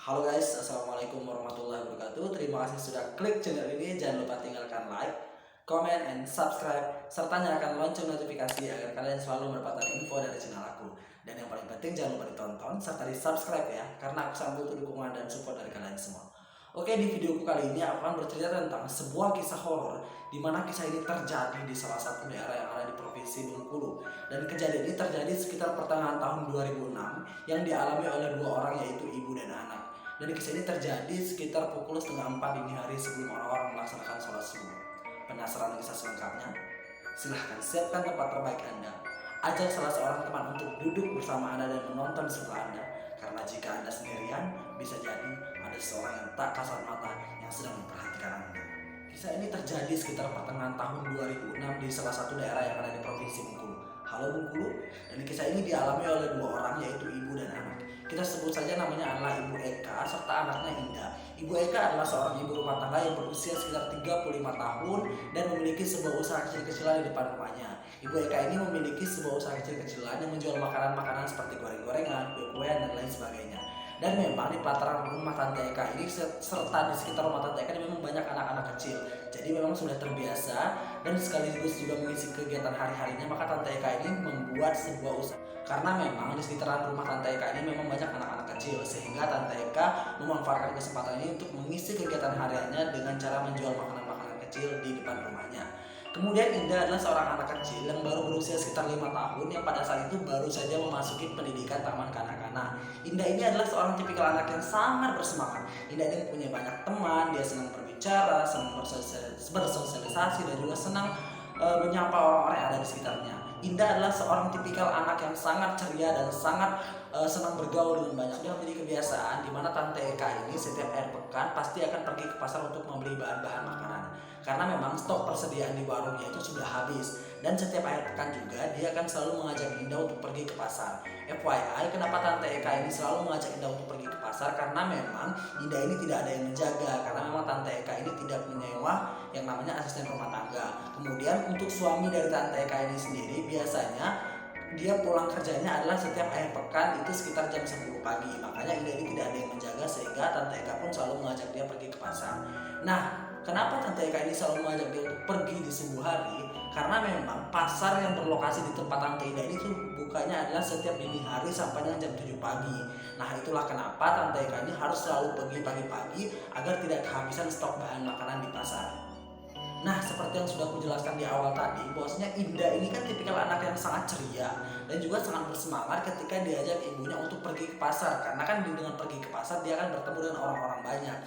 Halo guys, assalamualaikum warahmatullahi wabarakatuh. Terima kasih sudah klik channel ini. Jangan lupa tinggalkan like, comment, and subscribe serta nyalakan lonceng notifikasi agar kalian selalu mendapatkan info dari channel aku. Dan yang paling penting jangan lupa ditonton serta di subscribe ya, karena aku sambut dukungan dan support dari kalian semua. Oke, di videoku kali ini aku akan bercerita tentang sebuah kisah horor di mana kisah ini terjadi di salah satu daerah yang ada di Provinsi Bengkulu. Dan kejadian ini terjadi sekitar pertengahan tahun 2006 yang dialami oleh dua orang, yaitu ibu dan anak. Dan kisah ini terjadi sekitar pukul 3:30 dini hari sebelum orang-orang melaksanakan sholat subuh. Penasaran kisah selengkapnya? Silahkan siapkan tempat terbaik Anda. Ajak salah seorang teman untuk duduk bersama Anda dan menonton di sebelah Anda. Karena jika Anda sendirian, bisa jadi ada seorang yang tak kasat mata yang sedang memperhatikan Anda. Kisah ini terjadi sekitar pertengahan tahun 2006 di salah satu daerah yang ada di Provinsi Bengkulu. Halo Bengkulu. Dan kisah ini dialami oleh dua orang, yaitu ibu dan anak. Kita sebut saja namanya adalah Ibu Eka serta anaknya Indah. Ibu Eka adalah seorang ibu rumah tangga yang berusia sekitar 35 tahun dan memiliki sebuah usaha kecil-kecilan di depan rumahnya. Ibu Eka ini memiliki sebuah usaha kecil-kecilan yang menjual makanan-makanan seperti goreng-gorengan, kue-kuean, dan lain sebagainya. Dan memang di pelataran rumah Tante Eka ini serta di sekitar rumah Tante Eka ini memang banyak anak-anak kecil. Jadi memang sudah terbiasa dan sekaligus juga mengisi kegiatan hari-harinya, maka Tante Eka ini membuat sebuah usaha. Karena memang di sekitaran rumah Tante Eka ini memang banyak anak-anak kecil, sehingga Tante Eka memanfaatkan kesempatan ini untuk mengisi kegiatan hariannya dengan cara menjual makanan-makanan kecil di depan rumahnya. Kemudian Indah adalah seorang anak kecil yang baru berusia sekitar 5 tahun yang pada saat itu baru saja memasuki pendidikan taman kanak-kanak. Indah ini adalah seorang tipikal anak yang sangat bersemangat. Indah ini punya banyak teman, dia senang berbicara, senang bersosialisasi, dan juga senang menyapa orang-orang yang ada di sekitarnya. Indah adalah seorang tipikal anak yang sangat ceria dan sangat senang bergaul dengan banyak. Sudah menjadi kebiasaan di mana Tante Eka ini setiap akhir pekan pasti akan pergi ke pasar untuk membeli bahan-bahan makanan. Karena memang stok persediaan di warungnya itu sudah habis. Dan setiap akhir pekan juga dia akan selalu mengajak Indah untuk pergi ke pasar. FYI, kenapa Tante Eka ini selalu mengajak Indah untuk pergi ke pasar? Karena memang Indah ini tidak ada yang menjaga. Karena memang Tante Eka ini tidak menyewa yang namanya asisten rumah tangga. Kemudian untuk suami dari Tante Eka ini sendiri, biasanya dia pulang kerjanya adalah setiap akhir pekan itu sekitar jam 10 pagi. Makanya Indah ini tidak ada yang menjaga, sehingga Tante Eka pun selalu mengajak dia pergi ke pasar. Nah, kenapa Tante Eka ini selalu mengajak dia untuk pergi di subuh hari? Karena memang pasar yang berlokasi di tempat Tante Indah ini tuh bukanya adalah setiap dini hari sampai dengan jam 7 pagi. Nah, itulah kenapa Tante Eka ini harus selalu pergi pagi-pagi agar tidak kehabisan stok bahan makanan di pasar. Nah, seperti yang sudah aku jelaskan di awal tadi, bahwasanya Indah ini kan tipikal anak yang sangat ceria dan juga sangat bersemangat ketika diajak ibunya untuk pergi ke pasar. Karena kan dengan pergi ke pasar dia akan bertemu dengan orang-orang banyak.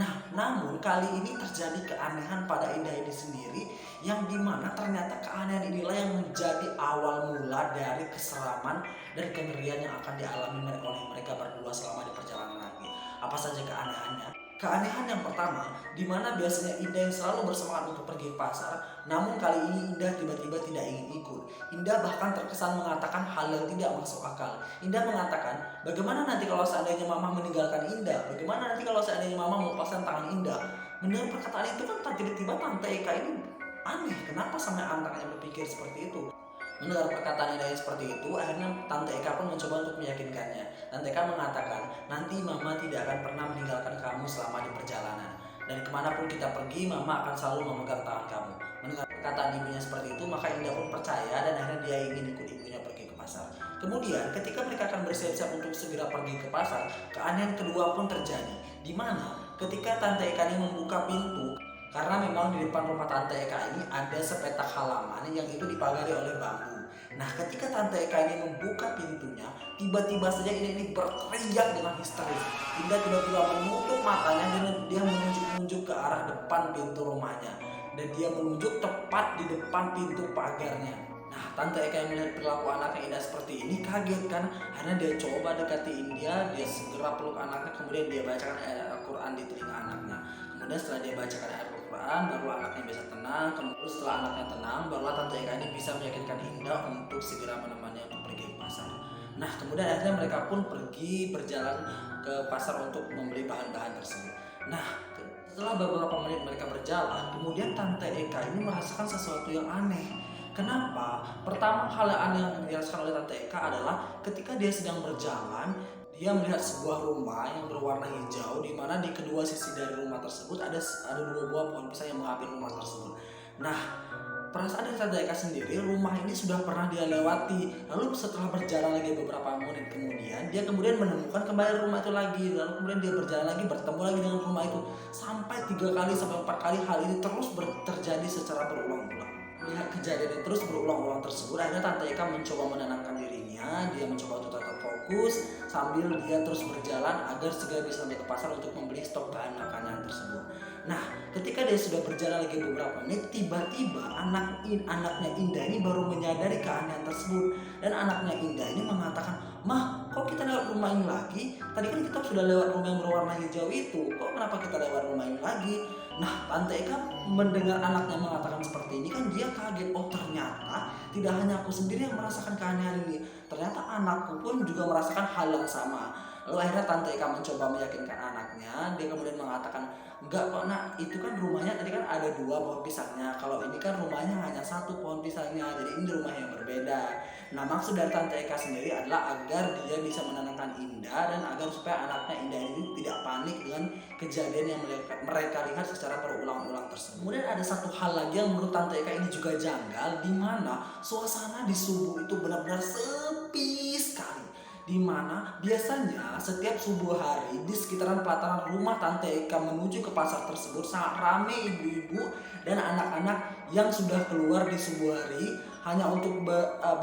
Nah, namun kali ini terjadi keanehan pada Indah ini sendiri, yang dimana ternyata keanehan inilah yang menjadi awal mula dari keseraman dan kengerian yang akan dialami oleh mereka berdua selama di perjalanan nanti. Apa saja keanehannya? Keanehan yang pertama, di mana biasanya Indah yang selalu bersemangat untuk pergi ke pasar, namun kali ini Indah tiba-tiba tidak ingin ikut. Indah bahkan terkesan mengatakan hal yang tidak masuk akal. Indah mengatakan, bagaimana nanti kalau seandainya Mama meninggalkan Indah? Bagaimana nanti kalau seandainya Mama melepaskan tangan Indah? Mendengar perkataan itu kan tiba-tiba Tante Eka ini aneh. Kenapa sampai anaknya berpikir seperti itu? Mendengar perkataan Indah seperti itu, akhirnya Tante Eka pun mencoba untuk meyakinkannya. Tante Eka mengatakan, nanti Mama tidak akan pernah meninggalkan kamu selama di perjalanan. Dan kemanapun kita pergi, Mama akan selalu memegang tangan kamu. Mendengar perkataan ibunya seperti itu, maka Indah pun percaya dan akhirnya dia ingin ikut ibunya pergi ke pasar. Kemudian ketika mereka akan bersiap-siap untuk segera pergi ke pasar, keanehan kedua pun terjadi. Di mana ketika Tante Eka ini membuka pintu, karena memang di depan rumah Tante Eka ini ada sepetak halaman yang itu dipagari oleh bambu. Nah, ketika Tante Eka ini membuka pintunya, tiba-tiba saja ini berteriak dengan histeris. Indah tiba-tiba menutup matanya dan dia menunjuk-nunjuk ke arah depan pintu rumahnya. Dan dia menunjuk tepat di depan pintu pagarnya. Nah, Tante Eka yang melihat perilaku anaknya Indah seperti ini kaget kan. Akhirnya dia coba dekati Indah, dia segera peluk anaknya, kemudian dia bacakan ayat Al-Quran di telinga anaknya. Kemudian setelah dia bacakan ayat Al-Quran, baru anaknya bisa tenang. Kemudian setelah anaknya tenang, barulah Tante Eka ini bisa meyakinkan Indah untuk segera menemani untuk pergi ke pasar. Nah, kemudian akhirnya mereka pun pergi berjalan ke pasar untuk membeli bahan-bahan tersebut. Nah, setelah beberapa menit mereka berjalan, kemudian Tante Eka ini merasakan sesuatu yang aneh. Kenapa? Pertama hal yang aneh yang dirasakan oleh Tante Eka adalah ketika dia sedang berjalan, Dia melihat sebuah rumah yang berwarna hijau, di mana di kedua sisi dari rumah tersebut ada dua buah pohon pisang yang menghampiri rumah tersebut. Nah, perasaan dari Tante Eka sendiri, rumah ini sudah pernah dia lewati. Lalu setelah berjalan lagi beberapa menit kemudian, dia kemudian menemukan kembali rumah itu lagi. Lalu kemudian dia berjalan lagi, bertemu lagi dengan rumah itu. Sampai 3 kali sampai 4 kali hal ini terus terjadi secara berulang-ulang. Melihat kejadian yang terus berulang-ulang tersebut, akhirnya Tante Eka mencoba menenangkan dirinya. Dia mencoba untuk tetap fokus sambil dia terus berjalan agar segera bisa sampai ke pasar untuk membeli stok bahan makanan tersebut. Nah, ketika dia sudah berjalan lagi beberapa menit, tiba-tiba anaknya Indah ini baru menyadari keanehan tersebut. Dan anaknya Indah ini mengatakan, "Mah, kok kita lewat rumah ini lagi? Tadi kan kita sudah lewat rumah yang berwarna hijau itu. Kok kenapa kita lewat rumah ini lagi?" Nah, Tante Eka mendengar anaknya mengatakan seperti ini, kan dia kaget. Oh, ternyata tidak hanya aku sendiri yang merasakan keanehan ini. Ternyata anakku pun juga merasakan hal yang sama. Lalu akhirnya Tante Eka mencoba meyakinkan anaknya. Dia kemudian mengatakan, "Enggak kok nak, itu kan rumahnya tadi kan ada 2 pohon pisangnya. Kalau ini kan rumahnya hanya 1 pohon pisangnya. Jadi ini rumah yang berbeda." Nah, maksud dari Tante Eka sendiri adalah agar dia bisa menenangkan Indah dan agar supaya anaknya Indah ini tidak panik dengan kejadian yang mereka lihat secara berulang-ulang tersebut. Kemudian ada satu hal lagi yang menurut Tante Eka ini juga janggal, di mana suasana di subuh itu benar-benar sepi sekali. Di mana biasanya setiap subuh hari di sekitaran pelataran rumah Tante Eka menuju ke pasar tersebut sangat ramai ibu-ibu dan anak-anak yang sudah keluar di subuh hari hanya untuk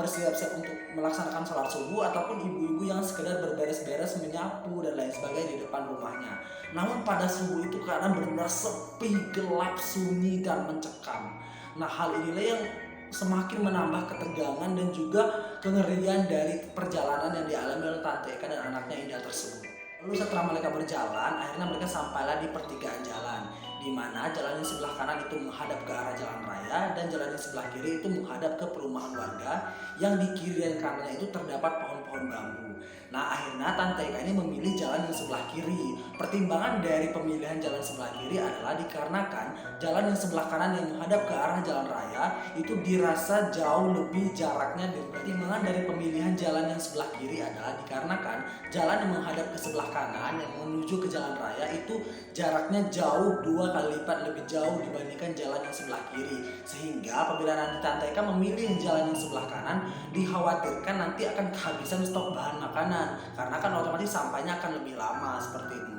bersiap-siap untuk melaksanakan sholat subuh, ataupun ibu-ibu yang sekedar berberes-beres, menyapu dan lain sebagainya di depan rumahnya. Namun pada subuh itu keadaan benar-benar sepi, gelap, sunyi dan mencekam. Nah, hal inilah yang semakin menambah ketegangan dan juga kengerian dari perjalanan yang dialami oleh Tante Eka dan anaknya Indah tersebut. Lalu setelah mereka berjalan, akhirnya mereka sampailah di pertigaan jalan, di mana jalan yang sebelah kanan itu menghadap ke arah jalan raya dan jalan yang sebelah kiri itu menghadap ke perumahan warga yang di kiri dan kanannya itu terdapat pohon-pohon bambu. Nah, akhirnya Tante Eka ini memilih jalan yang sebelah kiri. Pertimbangan dari pemilihan jalan sebelah kiri adalah dikarenakan jalan yang sebelah kanan yang menghadap ke arah jalan raya itu dirasa jauh lebih jaraknya. Dan pertimbangan dari pemilihan jalan yang sebelah kiri adalah dikarenakan jalan yang menghadap ke sebelah kanan yang menuju ke jalan raya itu jaraknya jauh 2 kali lipat lebih jauh dibandingkan jalan yang sebelah kiri. Sehingga apabila nanti Tante Eka memilih jalan yang sebelah kanan, dikhawatirkan nanti akan kehabisan stok bahan makanan, karena kan otomatis sampainya akan lebih lama seperti itu.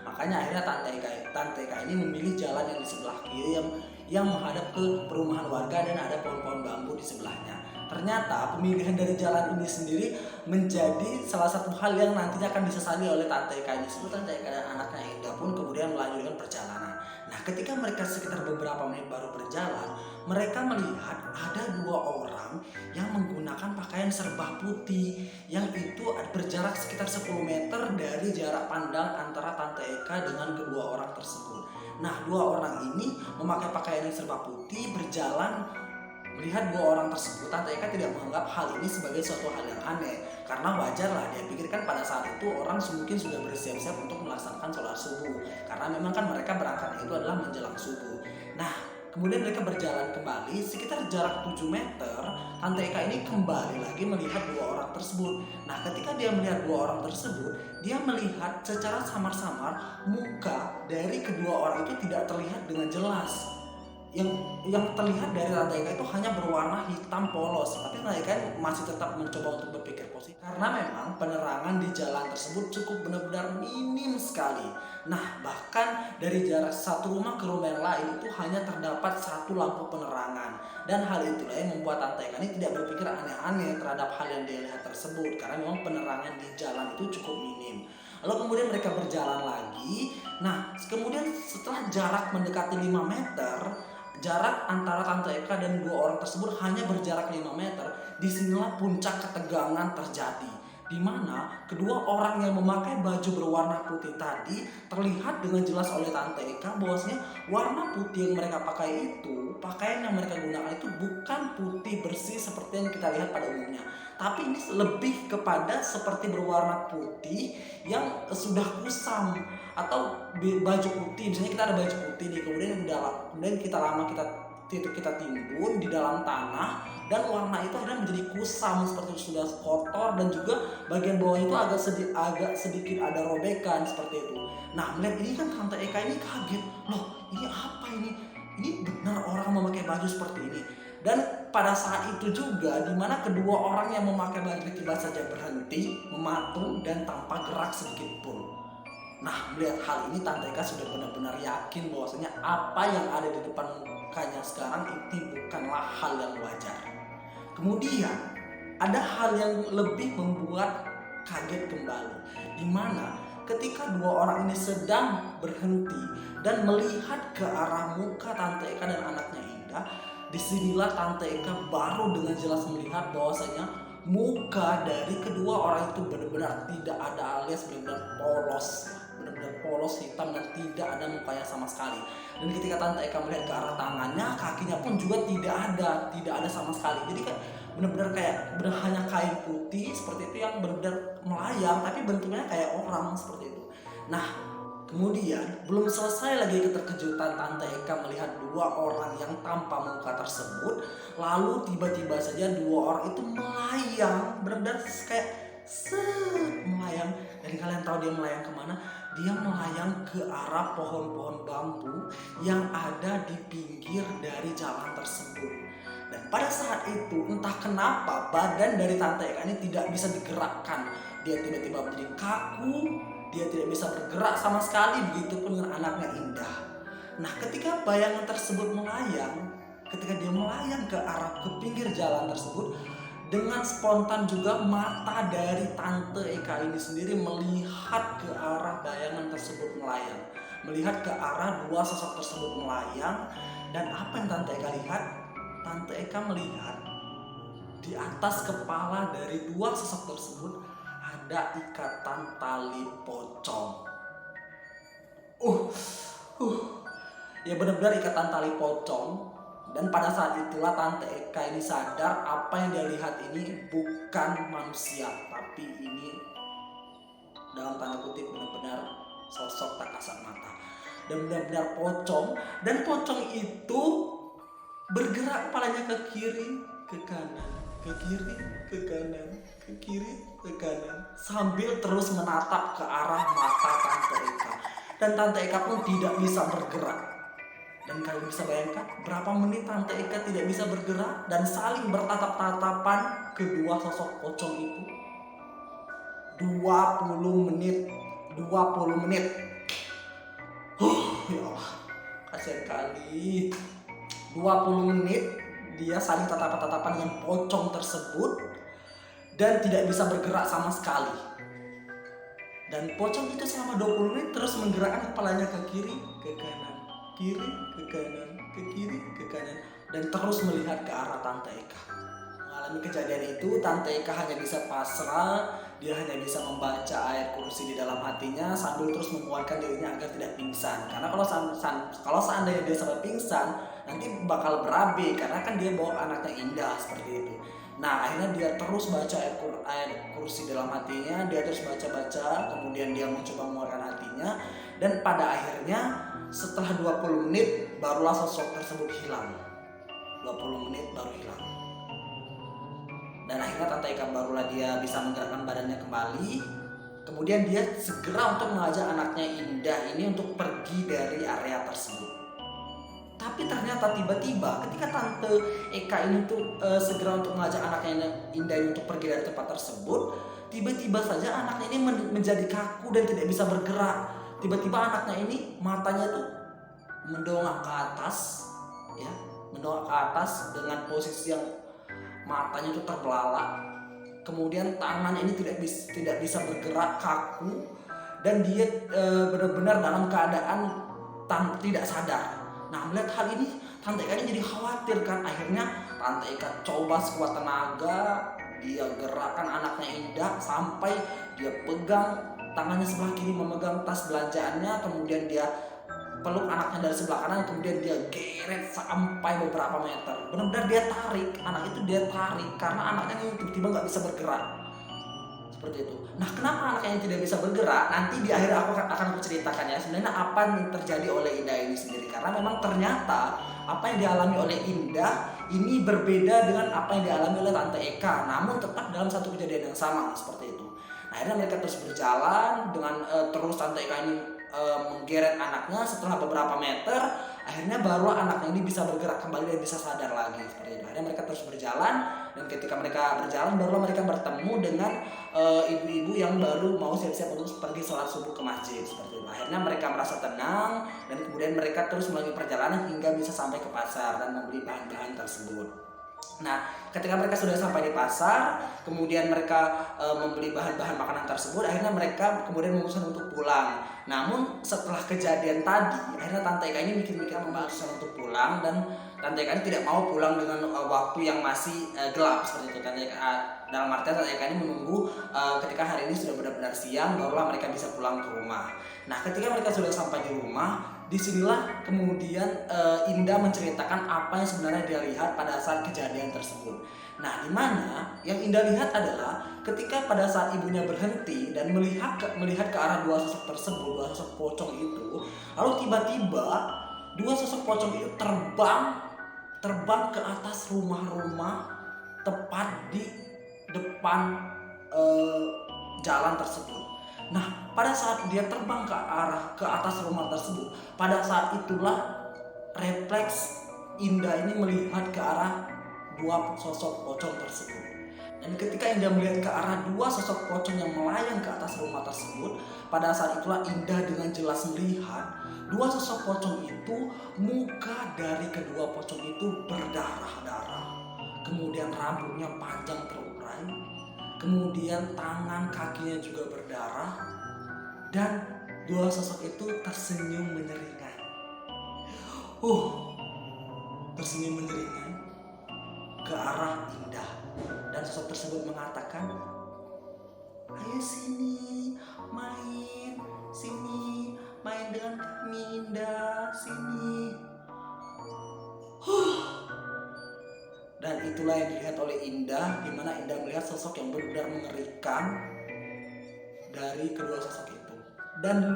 Makanya akhirnya Tante Eka ini memilih jalan yang di sebelah kiri yang menghadap ke perumahan warga dan ada pohon-pohon bambu di sebelahnya. Ternyata pemilihan dari jalan ini sendiri menjadi salah satu hal yang nantinya akan disesali oleh Tante Eka ini. Tante Eka dan anaknya Indah pun kemudian melanjutkan perjalanan. Nah, ketika mereka sekitar beberapa menit baru berjalan, mereka melihat ada 2 orang yang menggunakan pakaian serba putih yang itu berjarak sekitar 10 meter dari jarak pandang antara Tante Eka dengan kedua orang tersebut. Nah, 2 orang ini memakai pakaian yang serba putih berjalan. Melihat 2 orang tersebut, Tante Eka tidak menganggap hal ini sebagai suatu hal yang aneh, karena wajar lah, dia pikirkan pada saat itu orang mungkin sudah bersiap-siap untuk melaksanakan sholat subuh, karena memang kan mereka berangkat itu adalah menjelang subuh. Nah, kemudian mereka berjalan kembali sekitar jarak 7 meter. Tante Eka ini kembali lagi melihat 2 orang tersebut. Nah, ketika dia melihat 2 orang tersebut, dia melihat secara samar-samar muka dari kedua orang itu tidak terlihat dengan jelas. Yang terlihat dari Tante Eka itu hanya berwarna hitam polos, tapi Tante Eka masih tetap mencoba untuk berpikir positif karena memang penerangan di jalan tersebut cukup benar-benar minim sekali. Nah, bahkan dari jarak satu rumah ke rumah yang lain itu hanya terdapat 1 lampu penerangan, dan hal itulah yang membuat Tante Eka ini tidak berpikir aneh-aneh terhadap hal yang dilihat tersebut, karena memang penerangan di jalan itu cukup minim. Lalu kemudian mereka berjalan lagi. Nah, kemudian setelah jarak mendekati 5 meter, jarak antara Tante Eka dan 2 orang tersebut hanya berjarak 5 meter. Disinilah puncak ketegangan terjadi, di mana kedua orang yang memakai baju berwarna putih tadi terlihat dengan jelas oleh Tante Eka bahwasanya warna putih yang mereka pakai itu, pakaian yang mereka gunakan itu bukan putih bersih seperti yang kita lihat pada umumnya, tapi ini lebih kepada seperti berwarna putih yang sudah kusam. Atau baju putih, misalnya kita ada baju putih nih, kemudian kita itu kita timbun di dalam tanah, dan warna itu akhirnya menjadi kusam seperti itu, sudah kotor, dan juga bagian bawah itu agak sedikit ada robekan seperti itu. Nah, melihat ini kan Tante Eka ini kaget, loh ini apa ini? Ini benar orang memakai baju seperti ini. Dan pada saat itu juga dimana kedua orang yang memakai baju tiba saja berhenti, mematung, dan tanpa gerak sedikit pun. Nah, melihat hal ini Tante Eka sudah benar-benar yakin bahwasanya apa yang ada di depan mukanya sekarang itu bukanlah hal yang wajar. Kemudian ada hal yang lebih membuat kaget kembali, dimana ketika dua orang ini sedang berhenti dan melihat ke arah muka Tante Eka dan anaknya Indah, disinilah Tante Eka baru dengan jelas melihat bahwasanya muka dari kedua orang itu benar-benar tidak ada, alias benar-benar polos, hitam, dan tidak ada mukanya sama sekali. Dan ketika Tante Eka melihat ke arah tangannya, kakinya pun juga tidak ada sama sekali. Jadi kan benar-benar kayak hanya kain putih seperti itu yang benar-benar melayang, tapi bentuknya kayak orang seperti itu. Nah, kemudian belum selesai lagi keterkejutan Tante Eka melihat dua orang yang tanpa muka tersebut, lalu tiba-tiba saja dua orang itu melayang, benar-benar kayak melayang. Dan kalian tahu dia melayang kemana? Dia melayang ke arah pohon-pohon bambu yang ada di pinggir dari jalan tersebut. Dan pada saat itu entah kenapa badan dari Tante Eka ini tidak bisa digerakkan. Dia tiba-tiba menjadi kaku, dia tidak bisa bergerak sama sekali, begitupun dengan anaknya Indah. Nah, ketika bayangan tersebut melayang, ketika dia melayang ke arah ke pinggir jalan tersebut, dengan spontan juga mata dari Tante Eka ini sendiri melihat ke arah bayangan tersebut melayang, melihat ke arah dua sosok tersebut melayang. Dan apa yang Tante Eka lihat? Tante Eka melihat di atas kepala dari dua sosok tersebut ada ikatan tali pocong. Ya benar-benar ikatan tali pocong. Dan pada saat itulah Tante Eka ini sadar apa yang dia lihat ini bukan manusia, tapi ini dalam tanda kutip benar-benar sosok tak kasat mata. Dan benar-benar pocong. Dan pocong itu bergerak kepalanya ke kiri, ke kanan, ke kiri, ke kanan, ke kiri, ke kanan, sambil terus menatap ke arah mata Tante Eka. Dan Tante Eka pun tidak bisa bergerak. Dan kalian bisa bayangkan berapa menit Tante Eka tidak bisa bergerak dan saling bertatap-tatapan kedua sosok pocong itu? 20 menit. Ya Allah, kasihan kali. 20 menit dia saling tatap-tatapan dengan pocong tersebut dan tidak bisa bergerak sama sekali. Dan pocong itu selama 20 menit terus menggerakkan kepalanya ke kiri, ke kanan, kiri, ke kanan, ke kiri, ke kanan, dan terus melihat ke arah Tante Eka. Mengalami kejadian itu, Tante Eka hanya bisa pasrah. Dia hanya bisa membaca ayat kursi di dalam hatinya sambil terus menguatkan dirinya agar tidak pingsan. Karena kalau seandainya dia sampai pingsan, nanti bakal berabe karena kan dia bawa anaknya Indah seperti itu. Nah, akhirnya dia terus baca ayat kursi dalam hatinya, dia terus baca, kemudian dia mencoba mengeluarkan hatinya, dan pada akhirnya setelah 20 menit barulah sosok tersebut hilang. 20 menit baru hilang. Dan akhirnya Tante Eka barulah dia bisa menggerakkan badannya kembali. Kemudian dia segera untuk mengajak anaknya Indah ini untuk pergi dari area tersebut. Tapi ternyata tiba-tiba ketika Tante Eka ini tuh segera untuk mengajak anaknya Indah ini untuk pergi dari tempat tersebut, tiba-tiba saja anaknya ini menjadi kaku dan tidak bisa bergerak. Tiba-tiba anaknya ini matanya tuh mendongak ke atas, ya, mendongak ke atas dengan posisi yang matanya itu terbelalak. Kemudian tangannya ini tidak bisa bergerak, kaku, dan dia benar-benar dalam keadaan tidak sadar. Nah, melihat hal ini Tante Eka ini jadi khawatir kan. Akhirnya Tante Eka coba sekuat tenaga, dia gerakkan anaknya Indah sampai dia pegang tangannya sebelah kiri memegang tas belanjaannya, kemudian dia peluk anaknya dari sebelah kanan, kemudian dia geret sampai beberapa meter. Benar-benar dia tarik, anak itu dia tarik karena anaknya ini tiba-tiba nggak bisa bergerak. seperti itu. Nah, kenapa anaknya tidak bisa bergerak? Nanti di akhir aku akan ceritakan ya sebenarnya apa yang terjadi oleh Indah ini sendiri, karena memang ternyata apa yang dialami oleh Indah ini berbeda dengan apa yang dialami oleh Tante Eka, namun tetap dalam satu kejadian yang sama seperti itu. Nah, akhirnya mereka terus berjalan dengan terus Tante Eka ini menggeret anaknya. Setelah beberapa meter, akhirnya baru anaknya ini bisa bergerak kembali dan bisa sadar lagi seperti itu. Akhirnya mereka terus berjalan, dan ketika mereka berjalan barulah mereka bertemu dengan ibu-ibu yang baru mau siap-siap untuk pergi sholat subuh ke masjid seperti itu. Akhirnya mereka merasa tenang, dan kemudian mereka terus melanjutkan perjalanan hingga bisa sampai ke pasar dan membeli bahan-bahan tersebut. Nah, ketika mereka sudah sampai di pasar, kemudian mereka membeli bahan-bahan makanan tersebut, akhirnya mereka kemudian memutuskan untuk pulang. Namun setelah kejadian tadi, akhirnya Tante Eka ini mikir-mikir memutuskan untuk pulang, dan Tante Eka ini tidak mau pulang dengan waktu yang masih gelap seperti itu. Tante Eka, dalam artian Tante Eka ini menunggu ketika hari ini sudah benar-benar siang, barulah mereka bisa pulang ke rumah. Nah, ketika mereka sudah sampai di rumah, disinilah kemudian Indah menceritakan apa yang sebenarnya dia lihat pada saat kejadian tersebut. Nah, di mana yang Indah lihat adalah ketika pada saat ibunya berhenti dan melihat ke arah dua sosok tersebut, dua sosok pocong itu, lalu tiba-tiba dua sosok pocong itu terbang ke atas rumah-rumah tepat di depan jalan tersebut. Nah, pada saat dia terbang ke atas rumah tersebut, pada saat itulah refleks Indah ini melihat ke arah dua sosok pocong tersebut. Dan ketika Indah melihat ke arah dua sosok pocong yang melayang ke atas rumah tersebut, pada saat itulah Indah dengan jelas melihat dua sosok pocong itu, muka dari kedua pocong itu berdarah-darah. Kemudian rambutnya panjang terurai, kemudian tangan kakinya juga berdarah, dan dua sosok itu tersenyum menyeringai. Tersenyum menyeringai ke arah Indah, dan sosok tersebut mengatakan, "Ayo sini, main dengan kami Indah, sini." Dan itulah yang dilihat oleh Indah, di mana Indah melihat sosok yang benar-benar mengerikan dari kedua sosok itu. Dan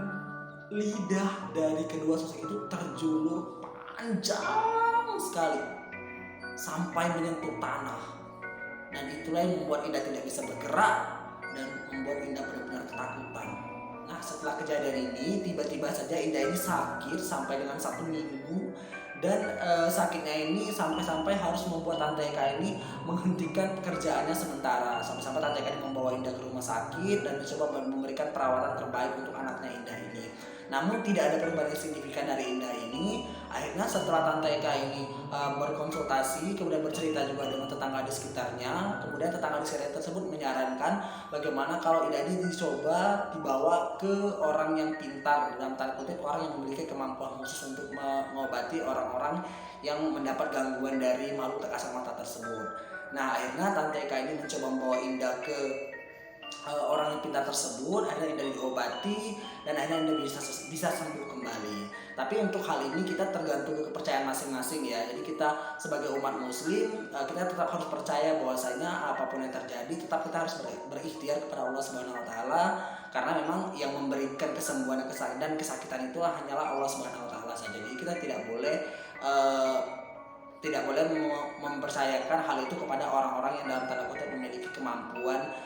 lidah dari kedua sosok itu terjulur panjang sekali sampai menyentuh tanah. Dan itulah yang membuat Indah tidak bisa bergerak dan membuat Indah benar-benar ketakutan. Nah, setelah kejadian ini, tiba-tiba saja Indah ini sakit sampai dengan 1 minggu. Dan sakitnya ini sampai-sampai harus membuat Tante Eka ini menghentikan pekerjaannya sementara. Sampai-sampai Tante Eka ini membawa Indah ke rumah sakit dan mencoba memberikan perawatan terbaik untuk anaknya Indah ini. Namun tidak ada perubahan yang signifikan dari Indah ini. Akhirnya setelah Tante Eka ini berkonsultasi, kemudian bercerita juga dengan tetangga di sekitarnya, kemudian tetangga di sekitar tersebut menyarankan bagaimana kalau Indah ini dicoba dibawa ke orang yang pintar, dalam tanda kutip orang yang memiliki kemampuan khusus untuk mengobati orang-orang yang mendapat gangguan dari makhluk tak kasat mata tersebut. Nah, akhirnya Tante Eka ini mencoba membawa Indah ke orang yang pintar tersebut. Akhirnya Indah diobati dan akhirnya Indah bisa sembuh kembali. Tapi untuk hal ini kita tergantung kepercayaan masing-masing ya. Jadi kita sebagai umat muslim, kita tetap harus percaya bahwasanya apapun yang terjadi tetap kita harus berikhtiar kepada Allah Subhanahu wa taala, karena memang yang memberikan kesembuhan dan kesakitan itu hanyalah Allah Subhanahu wa taala saja. Jadi kita tidak boleh mempercayakan hal itu kepada orang-orang yang dalam tanda kutip memiliki kemampuan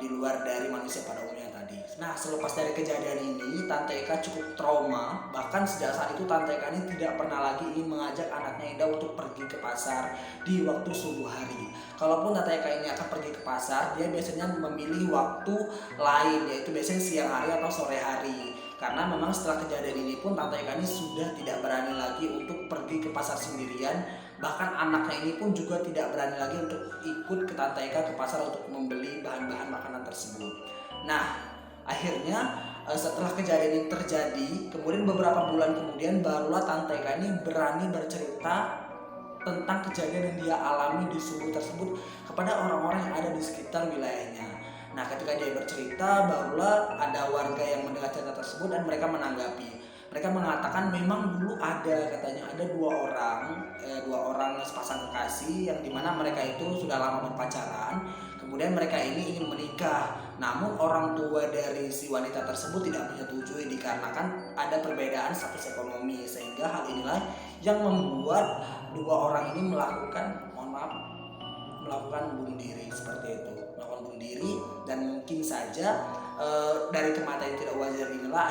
di luar dari manusia pada umumnya tadi. Nah, selepas dari kejadian ini, Tante Eka cukup trauma. Bahkan sejak saat itu Tante Eka ini tidak pernah lagi ingin mengajak anaknya Indah untuk pergi ke pasar di waktu subuh hari. Kalaupun Tante Eka ini akan pergi ke pasar, dia biasanya memilih waktu lain, yaitu biasanya siang hari atau sore hari. Karena memang setelah kejadian ini pun Tante Eka ini sudah tidak berani lagi untuk pergi ke pasar sendirian. Bahkan anaknya ini pun juga tidak berani lagi untuk ikut ke Tante Eka ke pasar untuk membeli bahan-bahan makanan tersebut. Nah, akhirnya setelah kejadian ini terjadi, kemudian beberapa bulan kemudian barulah Tante Eka ini berani bercerita tentang kejadian yang dia alami di subuh tersebut kepada orang-orang yang ada di sekitar wilayahnya. Nah, ketika dia bercerita, barulah ada warga yang mendengar cerita tersebut dan mereka menanggapi. Mereka mengatakan memang dulu katanya ada dua orang sepasang kekasih yang dimana mereka itu sudah lama berpacaran. Kemudian mereka ini ingin menikah. Namun orang tua dari si wanita tersebut tidak menyetujui dikarenakan ada perbedaan status ekonomi, sehingga hal inilah yang membuat dua orang ini melakukan bunuh diri seperti itu, melakukan bunuh diri. Dan mungkin saja dari kematian yang tidak wajar inilah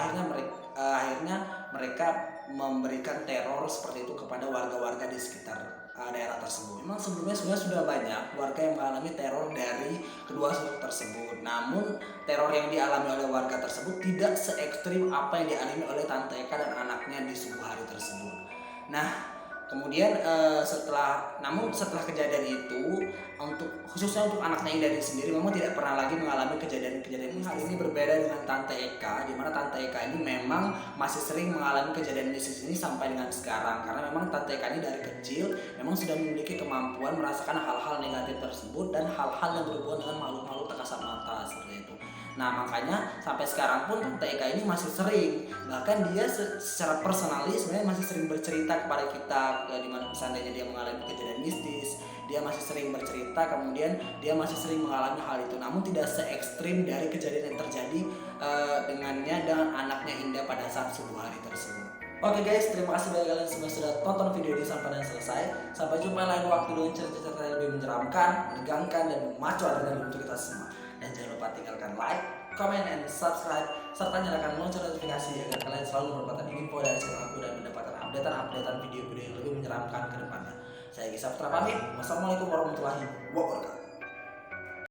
akhirnya mereka memberikan teror seperti itu kepada warga-warga di sekitar daerah tersebut. Memang sebelumnya sudah banyak warga yang mengalami teror dari kedua suku tersebut. Namun teror yang dialami oleh warga tersebut tidak se ekstrim apa yang dialami oleh Tante Eka dan anaknya di subuh hari tersebut. Nah, kemudian setelah kejadian itu, khususnya untuk anaknya Indah sendiri memang tidak pernah lagi mengalami kejadian hal ini. Berbeda dengan Tante Eka, di mana Tante Eka ini memang masih sering mengalami kejadian mistis ini sampai dengan sekarang, karena memang Tante Eka ini dari kecil memang sudah memiliki kemampuan merasakan hal-hal negatif tersebut dan hal-hal yang berhubungan dengan makhluk-makhluk tak kasat mata seperti itu. Nah, makanya sampai sekarang pun Tante Eka ini masih sering, bahkan dia secara personalis sebenarnya masih sering bercerita kepada kita, di mana seandainya dia mengalami kejadian mistis, dia masih sering bercerita, kemudian dia masih sering mengalami hal itu. Namun tidak se ekstrim dari kejadian yang terjadi dengannya dengan anaknya Indah pada saat subuh hari tersebut. Oke guys, terima kasih bagi kalian semua sudah tonton video ini sampai dan selesai. Sampai jumpa lain waktu dengan cerita-cerita yang lebih menyeramkan, menegangkan, dan memacu adrenalin untuk kita semua. Dan jangan lupa tinggalkan like, comment, and subscribe, serta nyalakan lonceng notifikasi agar kalian selalu mendapatkan info dari channel aku dan mendapatkan updatean video-video yang lebih menyeramkan ke depannya. Saya Gisa Putra pamit. Wassalamualaikum warahmatullahi wabarakatuh.